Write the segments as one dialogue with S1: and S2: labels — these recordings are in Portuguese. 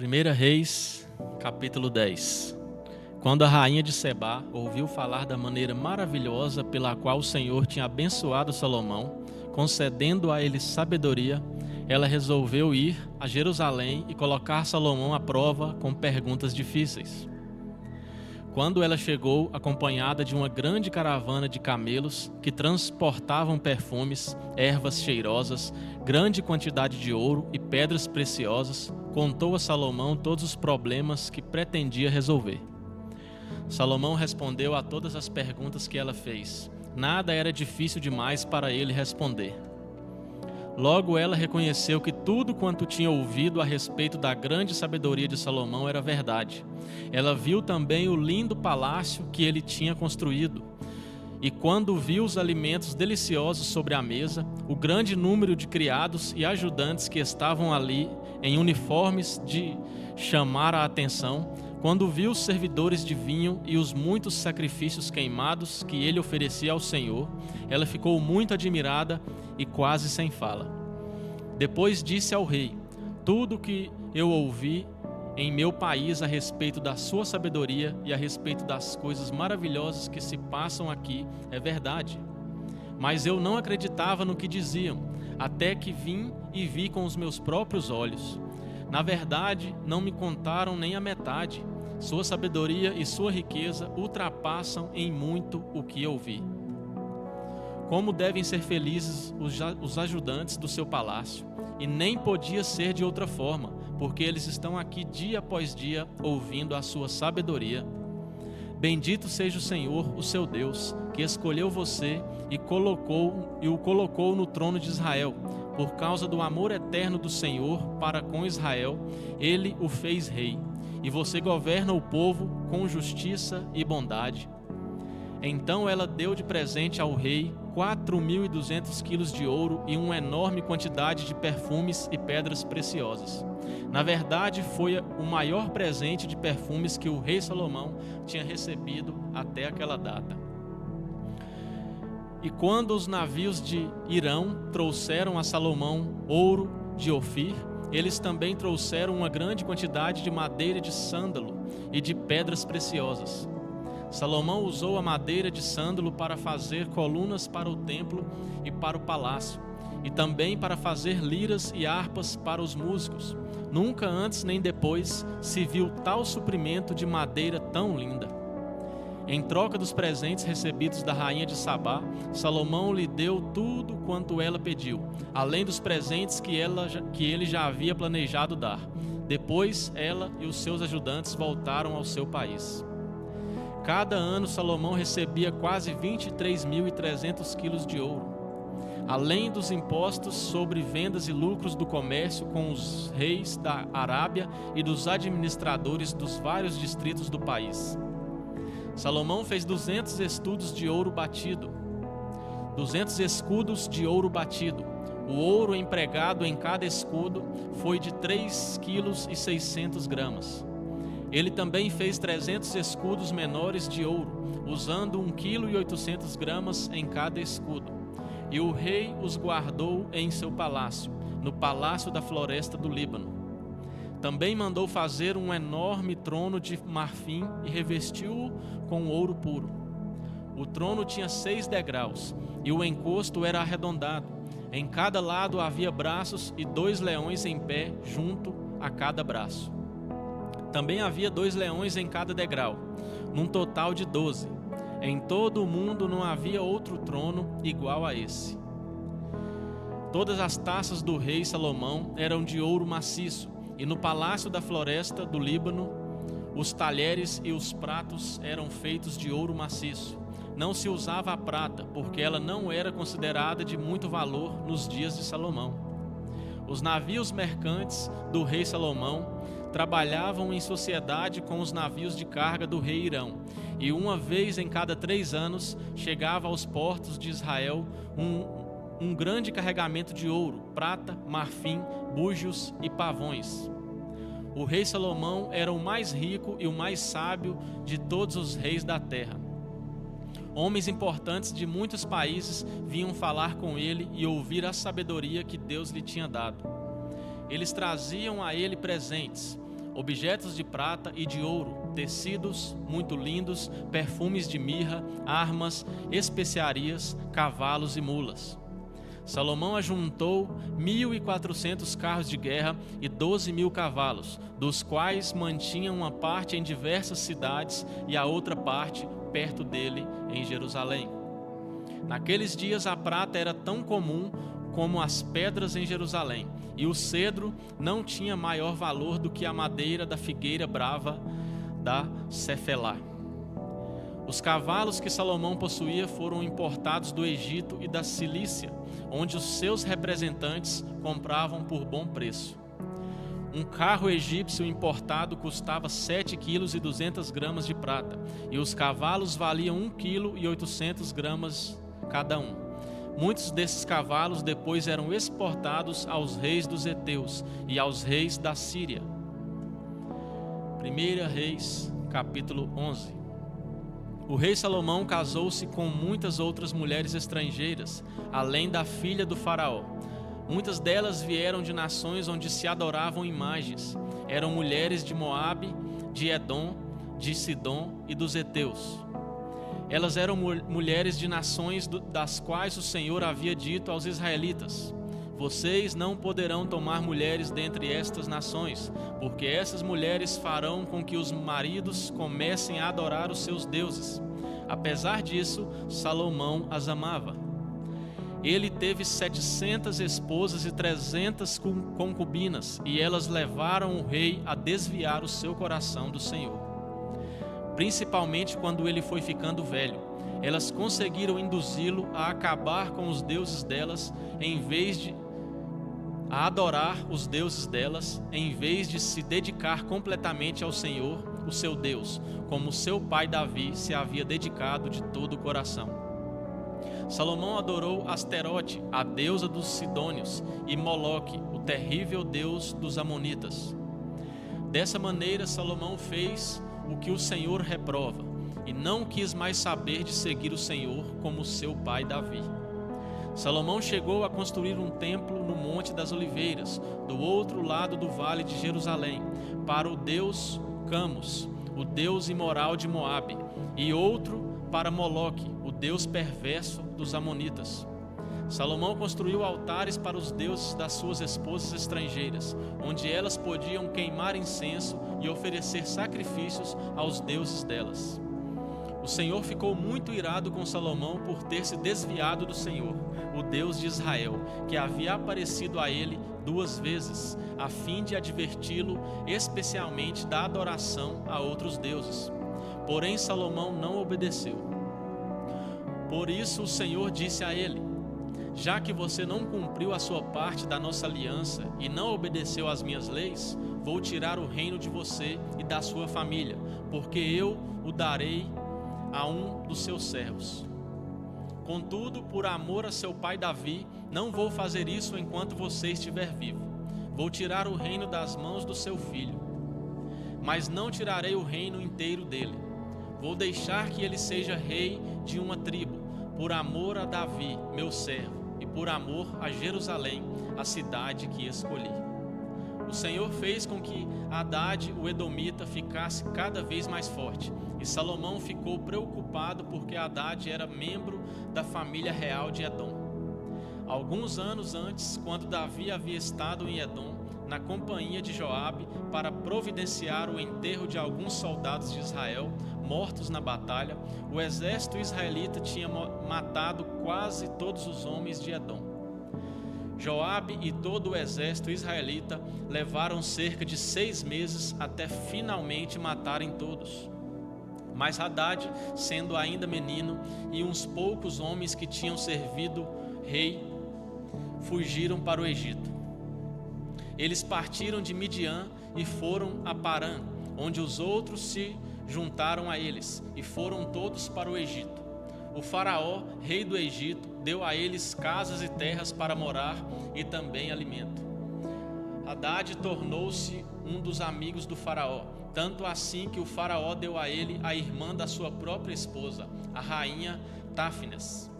S1: 1 Reis, capítulo 10. Quando a rainha de Sebá ouviu falar da maneira maravilhosa pela qual o Senhor tinha abençoado Salomão, concedendo a ele sabedoria, ela resolveu ir a Jerusalém e colocar Salomão à prova com perguntas difíceis. Quando ela chegou, acompanhada de uma grande caravana de camelos que transportavam perfumes, ervas cheirosas, grande quantidade de ouro e pedras preciosas, contou a Salomão todos os problemas que pretendia resolver. Salomão respondeu a todas as perguntas que ela fez. Nada era difícil demais para ele responder. Logo ela reconheceu que tudo quanto tinha ouvido a respeito da grande sabedoria de Salomão era verdade. Ela viu também o lindo palácio que ele tinha construído. E quando viu os alimentos deliciosos sobre a mesa, o grande número de criados e ajudantes que estavam ali em uniformes de chamar a atenção, quando viu os servidores de vinho e os muitos sacrifícios queimados que ele oferecia ao Senhor, ela ficou muito admirada e quase sem fala. Depois disse ao rei: tudo que eu ouvi em meu país a respeito da sua sabedoria e a respeito das coisas maravilhosas que se passam aqui é verdade. Mas eu não acreditava no que diziam, até que vim e vi com os meus próprios olhos. Na verdade, não me contaram nem a metade. Sua sabedoria e sua riqueza ultrapassam em muito o que eu vi. Como devem ser felizes os ajudantes do seu palácio, e nem podia ser de outra forma, porque eles estão aqui dia após dia ouvindo a sua sabedoria. Bendito seja o Senhor, o seu Deus, que escolheu você e o colocou no trono de Israel. Por causa do amor eterno do Senhor para com Israel, ele o fez rei, e você governa o povo com justiça e bondade. Então ela deu de presente ao rei 4.200 quilos de ouro e uma enorme quantidade de perfumes e pedras preciosas. Na verdade, foi o maior presente de perfumes que o rei Salomão tinha recebido até aquela data. E quando os navios de Irão trouxeram a Salomão ouro de Ofir, eles também trouxeram uma grande quantidade de madeira de sândalo e de pedras preciosas. Salomão usou a madeira de sândalo para fazer colunas para o templo e para o palácio, e também para fazer liras e harpas para os músicos. Nunca antes nem depois se viu tal suprimento de madeira tão linda. Em troca dos presentes recebidos da rainha de Sabá, Salomão lhe deu tudo quanto ela pediu, além dos presentes que ele já havia planejado dar. Depois, ela e os seus ajudantes voltaram ao seu país. Cada ano, Salomão recebia quase 23.300 quilos de ouro, além dos impostos sobre vendas e lucros do comércio com os reis da Arábia e dos administradores dos vários distritos do país. Salomão fez 200 escudos de ouro batido. O ouro empregado em cada escudo foi de 3,6 kg. Ele também fez 300 escudos menores de ouro, usando 1,8 kg em cada escudo. E o rei os guardou em seu palácio, no palácio da floresta do Líbano. Também mandou fazer um enorme trono de marfim e revestiu-o com ouro puro. O trono tinha 6 degraus e o encosto era arredondado. Em cada lado havia braços e 2 leões em pé junto a cada braço. Também havia 2 leões em cada degrau, num total de 12. Em todo o mundo não havia outro trono igual a esse. Todas as taças do rei Salomão eram de ouro maciço, e no palácio da floresta do Líbano, os talheres e os pratos eram feitos de ouro maciço. Não se usava a prata, porque ela não era considerada de muito valor nos dias de Salomão. Os navios mercantes do rei Salomão trabalhavam em sociedade com os navios de carga do rei Irão, e uma vez em cada 3 anos chegava aos portos de Israel um grande carregamento de ouro, prata, marfim, búzios e pavões. O rei Salomão era o mais rico e o mais sábio de todos os reis da terra. Homens importantes de muitos países vinham falar com ele e ouvir a sabedoria que Deus lhe tinha dado. Eles traziam a ele presentes. objetos de prata e de ouro, tecidos muito lindos, perfumes de mirra, armas, especiarias, cavalos e mulas. Salomão ajuntou 1.400 carros de guerra e 12.000 cavalos, dos quais mantinha uma parte em diversas cidades e a outra parte perto dele em Jerusalém. Naqueles dias a prata era tão comum como as pedras em Jerusalém, e o cedro não tinha maior valor do que a madeira da figueira brava da Cefelá. Os cavalos que Salomão possuía foram importados do Egito e da Cilícia, onde os seus representantes compravam por bom preço. Um carro egípcio importado custava 7,2 kg de prata, e os cavalos valiam 1,8 kg cada um. Muitos desses cavalos depois eram exportados aos reis dos heteus e aos reis da Síria. 1 Reis, capítulo 11. O rei Salomão casou-se com muitas outras mulheres estrangeiras, além da filha do faraó. Muitas delas vieram de nações onde se adoravam imagens. Eram mulheres de Moabe, de Edom, de Sidom e dos heteus. Elas eram mulheres de nações das quais o Senhor havia dito aos israelitas: vocês não poderão tomar mulheres dentre estas nações, porque essas mulheres farão com que os maridos comecem a adorar os seus deuses. Apesar disso, Salomão as amava. Ele teve 700 esposas e 300 concubinas, e elas levaram o rei a desviar o seu coração do Senhor. Principalmente quando ele foi ficando velho, elas conseguiram induzi-lo a acabar com os deuses delas, a adorar os deuses delas, em vez de se dedicar completamente ao Senhor, o seu Deus, como seu pai Davi se havia dedicado de todo o coração. Salomão adorou Asterote, a deusa dos Sidônios, e Moloque, o terrível deus dos Amonitas. Dessa maneira, Salomão fez o que o Senhor reprova, e não quis mais saber de seguir o Senhor como seu pai Davi. Salomão chegou a construir um templo no Monte das Oliveiras, do outro lado do vale de Jerusalém, para o deus Camus, o deus imoral de Moabe, e outro para Moloque, o deus perverso dos Amonitas. Salomão construiu altares para os deuses das suas esposas estrangeiras, onde elas podiam queimar incenso e oferecer sacrifícios aos deuses delas. O Senhor ficou muito irado com Salomão por ter se desviado do Senhor, o Deus de Israel, que havia aparecido a ele 2 vezes, a fim de adverti-lo especialmente da adoração a outros deuses. Porém, Salomão não obedeceu. Por isso o Senhor disse a ele: já que você não cumpriu a sua parte da nossa aliança e não obedeceu às minhas leis, vou tirar o reino de você e da sua família, porque eu o darei a um dos seus servos. Contudo, por amor a seu pai Davi, não vou fazer isso enquanto você estiver vivo. Vou tirar o reino das mãos do seu filho, mas não tirarei o reino inteiro dele. Vou deixar que ele seja rei de uma tribo, por amor a Davi, meu servo, e por amor a Jerusalém, a cidade que escolhi. O Senhor fez com que Hadade, o edomita, ficasse cada vez mais forte, e Salomão ficou preocupado porque Hadade era membro da família real de Edom. Alguns anos antes, quando Davi havia estado em Edom, na companhia de Joabe, para providenciar o enterro de alguns soldados de Israel mortos na batalha, o exército israelita tinha matado quase todos os homens de Edom. Joabe e todo o exército israelita levaram cerca de 6 meses até finalmente matarem todos. Mas Hadade, sendo ainda menino, e uns poucos homens que tinham servido rei, fugiram para o Egito. Eles partiram de Midian e foram a Parã, onde os outros se juntaram a eles, e foram todos para o Egito. O faraó, rei do Egito, deu a eles casas e terras para morar e também alimento. Hadade tornou-se um dos amigos do faraó, tanto assim que o faraó deu a ele a irmã da sua própria esposa, a rainha Táfines.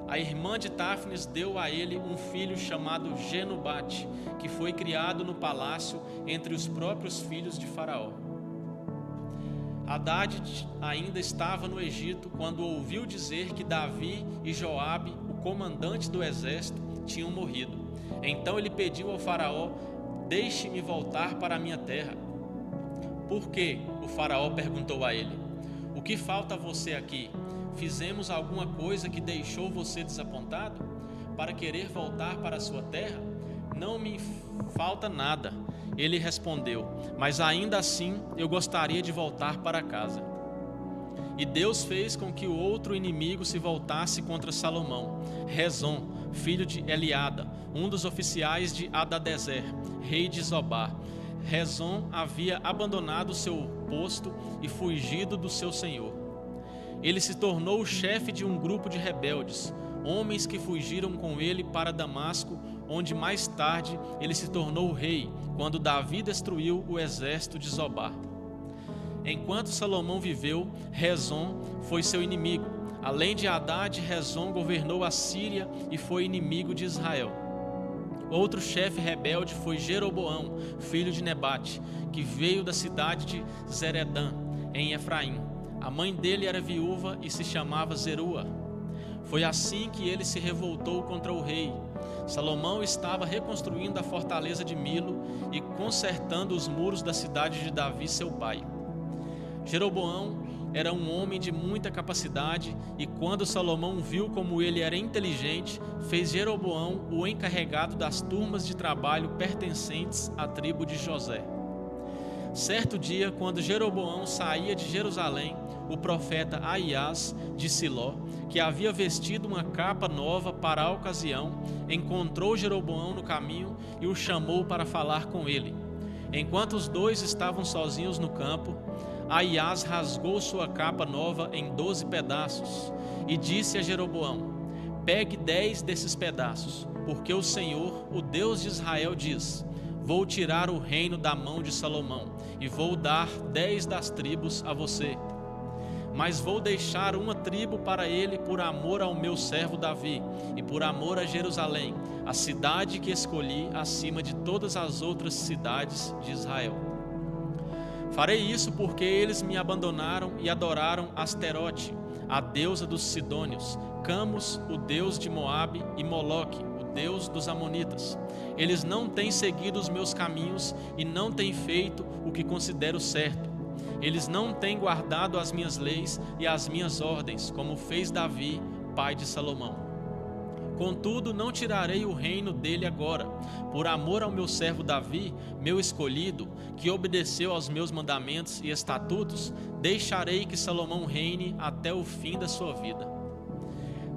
S1: A irmã de Táfnis deu a ele um filho chamado Genubate, que foi criado no palácio entre os próprios filhos de Faraó. Hadad ainda estava no Egito quando ouviu dizer que Davi e Joabe, o comandante do exército, tinham morrido. Então ele pediu ao faraó: deixe-me voltar para a minha terra. Por quê? O faraó perguntou a ele: o que falta a você aqui? Fizemos alguma coisa que deixou você desapontado? Para querer voltar para a sua terra? Não me falta nada. Ele respondeu: mas ainda assim eu gostaria de voltar para casa. E Deus fez com que o outro inimigo se voltasse contra Salomão, Rezon, filho de Eliada, um dos oficiais de Hadadezer, rei de Zobá. Rezon havia abandonado seu posto e fugido do seu senhor. Ele se tornou o chefe de um grupo de rebeldes, homens que fugiram com ele para Damasco, onde mais tarde ele se tornou rei, quando Davi destruiu o exército de Zobá. Enquanto Salomão viveu, Rezon foi seu inimigo. Além de Hadad, Rezon governou a Síria e foi inimigo de Israel. Outro chefe rebelde foi Jeroboão, filho de Nebate, que veio da cidade de Zeredã, em Efraim. A mãe dele era viúva e se chamava Zerua. Foi assim que ele se revoltou contra o rei. Salomão estava reconstruindo a fortaleza de Milo e consertando os muros da cidade de Davi, seu pai. Jeroboão era um homem de muita capacidade e quando Salomão viu como ele era inteligente, fez Jeroboão o encarregado das turmas de trabalho pertencentes à tribo de José. Certo dia, quando Jeroboão saía de Jerusalém, o profeta Ahias de Siló, que havia vestido uma capa nova para a ocasião, encontrou Jeroboão no caminho e o chamou para falar com ele. Enquanto os dois estavam sozinhos no campo, Ahias rasgou sua capa nova em 12 pedaços e disse a Jeroboão: pegue 10 desses pedaços, porque o Senhor, o Deus de Israel, diz: vou tirar o reino da mão de Salomão e vou dar 10 das tribos a você. Mas vou deixar uma tribo para ele por amor ao meu servo Davi e por amor a Jerusalém, a cidade que escolhi acima de todas as outras cidades de Israel. Farei isso porque eles me abandonaram e adoraram Asterote, a deusa dos Sidônios, Camus, o deus de Moabe, e Moloque, o deus dos Amonitas. Eles não têm seguido os meus caminhos e não têm feito o que considero certo. Eles não têm guardado as minhas leis e as minhas ordens, como fez Davi, pai de Salomão. Contudo, não tirarei o reino dele agora. Por amor ao meu servo Davi, meu escolhido, que obedeceu aos meus mandamentos e estatutos, deixarei que Salomão reine até o fim da sua vida.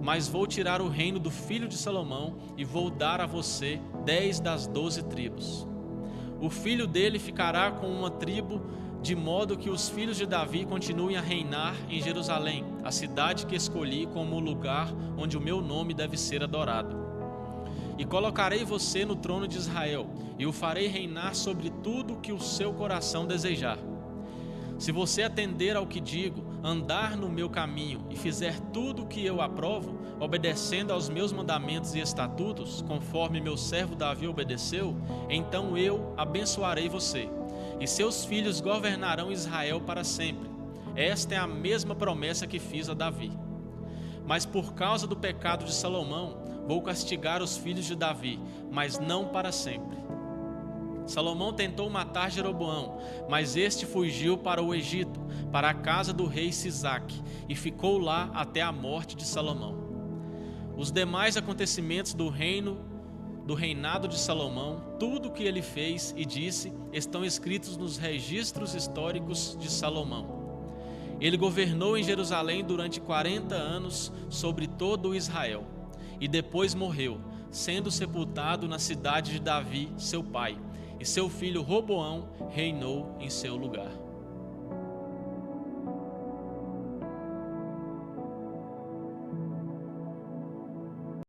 S1: Mas vou tirar o reino do filho de Salomão e vou dar a você 10 das 12 tribos. O filho dele ficará com uma tribo, de modo que os filhos de Davi continuem a reinar em Jerusalém, a cidade que escolhi como o lugar onde o meu nome deve ser adorado. E colocarei você no trono de Israel, e o farei reinar sobre tudo que o seu coração desejar. Se você atender ao que digo, andar no meu caminho e fizer tudo o que eu aprovo, obedecendo aos meus mandamentos e estatutos, conforme meu servo Davi obedeceu, então eu abençoarei você, e seus filhos governarão Israel para sempre. Esta é a mesma promessa que fiz a Davi. Mas por causa do pecado de Salomão, vou castigar os filhos de Davi, mas não para sempre. Salomão tentou matar Jeroboão, mas este fugiu para o Egito, para a casa do rei Sisaque, e ficou lá até a morte de Salomão. Os demais acontecimentos do reinado de Salomão, tudo o que ele fez e disse, estão escritos nos registros históricos de Salomão. Ele governou em Jerusalém durante 40 anos sobre todo o Israel, e depois morreu, sendo sepultado na cidade de Davi, seu pai, e seu filho Roboão reinou em seu lugar.